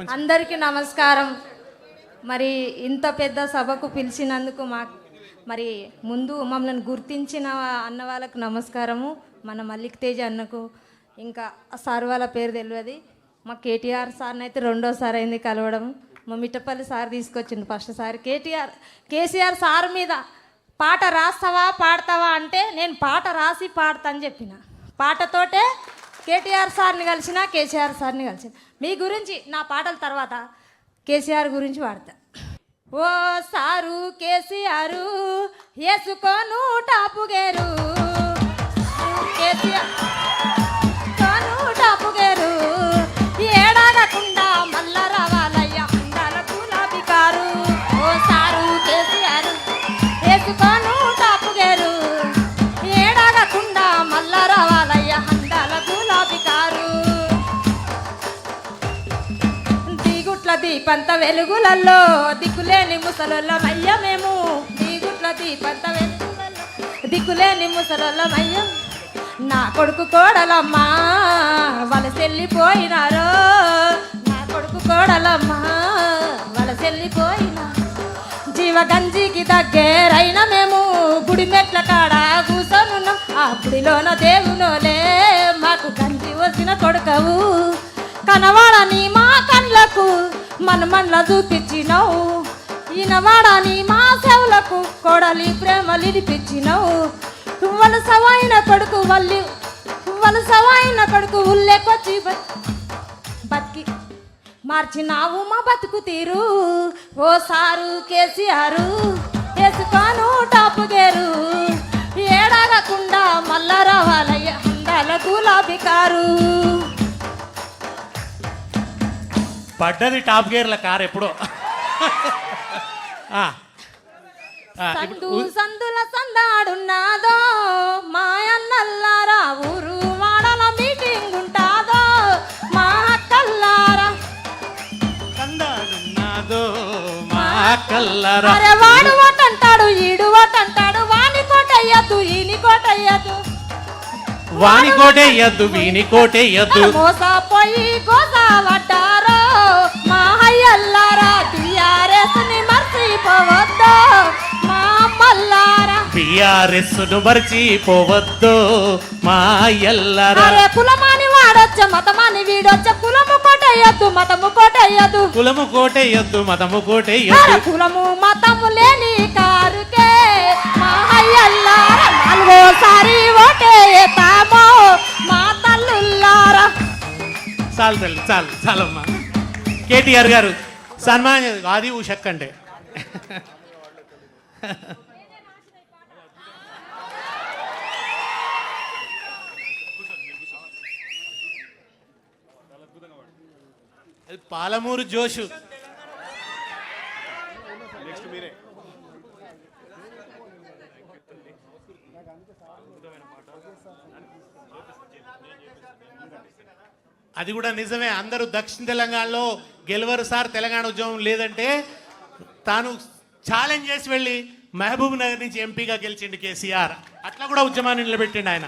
అందరికీ నమస్కారం. మరి ఇంత పెద్ద సభకు పిలిచినందుకు మరి ముందు మమ్మల్ని గుర్తించిన అన్న వాళ్ళకు నమస్కారము. మన మల్లిక్ తేజ్ అన్నకు, ఇంకా సార్ వాళ్ళ పేరు తెలియదు. మా కేటీఆర్ సార్ని అయితే రెండోసారి అయింది కలవడం. మా మిట్టపల్లి సార్ తీసుకొచ్చిండు ఫస్ట్ సారి. కేసీఆర్ సార్ మీద పాట రాస్తావా పాడతావా అంటే నేను పాట రాసి పాడతా అని చెప్పిన. పాటతోటే కేటీఆర్ సార్ని కలిసిన, కేసీఆర్ సార్ని కలిసిన. మీ గురించి నా పాటల తర్వాత కేసీఆర్ గురించి పాడతా. ఓ సారు కేసీఆర్ వేసుకోను టాపు గేరు, కేసీఆర్ కోను టాపు గేరు, ఏడాగకుండా మల్ల రావాలయ్య అందాల గులాబీ కారు. ఓ సారు కేసీఆర్ వేసుకోను టాపు గేరు, ఏడాగకుండా మల్ల రావాలయ్య అందాల గులాబీ కారు. దిగుట్ల దీపంత వెలుగులలో దిక్కులేని ముసలొల్లమయ్య మేము, దిగుట్ల దీపంత వెలుగులలో దిక్కులేని ముసలొల్లమయ్య. నా కొడుకు కోడలమ్మా వలసెళ్ళిపోయినారో, నా కొడుకు కోడలమ్మా వలసెళ్ళిపోయినా. జీవగంజికి దగ్గరైన మేము గుడి మెట్ల కాడ కూసోనున్నాం. ఆ గుడిలోన దేవునోలే మాకు గంజి వచ్చిన కొడుకవు. కనవాడని మా కళ్ళకు మనమన్ల చూపించినావు, ఈనవాడని మా సేవలకు కోడలి ప్రేమలిడిపించినావు. వలసవైన కొడుకు వలసవైన కొడుకు ఉల్లేకొచ్చి బతికి మార్చినావు మా బతుకు తీరు. ఓ సారు కేసీఆర్ వేసుకోను టాపు గేరు, ఏడాగకుండా మల్ల రావాలయ్య అందాల గులాబీ కారు. పడ్డది టాప్ గేర్ల కారు ఎప్పుడో. సందు సందుల సందాడున్నాదో మాయన్నల్లారా, ఊరు వాడల మీటింగ్ ఉంటాదో మా అక్కల్లారా. సందాడున్నాదో మా అక్కల్లారా. అరే వాడు వాటంటాడు ఈడు వాటంటాడు, వాని కోటయ్యద్దు ఈని కోటయ్యద్దు, వాని కోటేయద్దు వీని కోటేయద్దు. మోసపోయి గోసపడ్డారో మా అయ్యల్లారా, టీఆర్ఎస్ ని మర్చిపోవద్దు మా అమ్మల్లారా, టీఆర్ఎస్ ను మర్చిపోవద్దు మా అయ్యల్లారా. అరే కులమాని వాడొచ్చ మతమాని వీడొచ్చ, కులము కోటయ్యద్దు మతము కోటయ్యద్దు, కులము కోటేయద్దు మతము కోటేయద్దు. కులము మతము లేని కారుకే మా అయ్యల్లారా నాలుగోసారి ఓటేస్తామో మా తల్లుల్లారా. చాలు తల్లి చాలు చాలమ్మా. కేటీఆర్ గారు సన్మానం అది ఉషక్కంటే. అది పాలమూరు జోషు. అది కూడా నిజమే. అందరూ దక్షిణ తెలంగాణలో గెలవరు సార్ తెలంగాణ ఉద్యమం లేదంటే, తాను ఛాలెంజ్ చేసి వెళ్ళి మహబూబ్ నగర్ నుంచి ఎంపీగా గెలిచిండు కేసీఆర్. అట్లా కూడా ఉద్యమాన్ని నిలబెట్టిండు ఆయన.